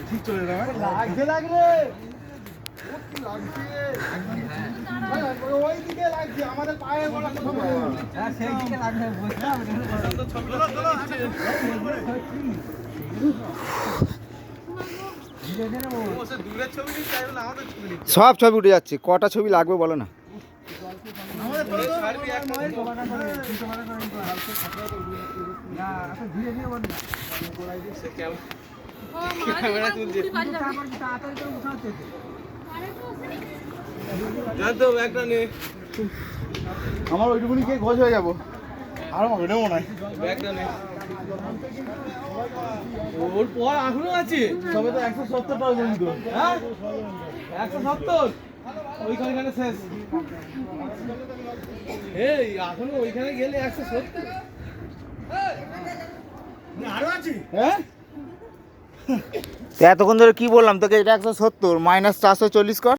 ঠিক চলে যাবে লাগছে লাগবে ওই দিকে লাগছে আমাদের পায়ে বলা সেই দিকে লাগবে সব ছবি উঠে যাচ্ছে, কটা ছবি লাগবে বলো না। আমার ওইটুকুনি কে খোঁজ হয়ে যাবো আর আমার মনে হয় ওর পর এখনো আছে তবে তো 170 টাকা পর্যন্ত হ্যাঁ 170 ওইখানে শেষ এই এখনো ওইখানে গেলে 170 আরো আছে হ্যাঁ এতক্ষণ ধরে কি বললাম তোকে, এটা 170 মাইনাস 440 কর।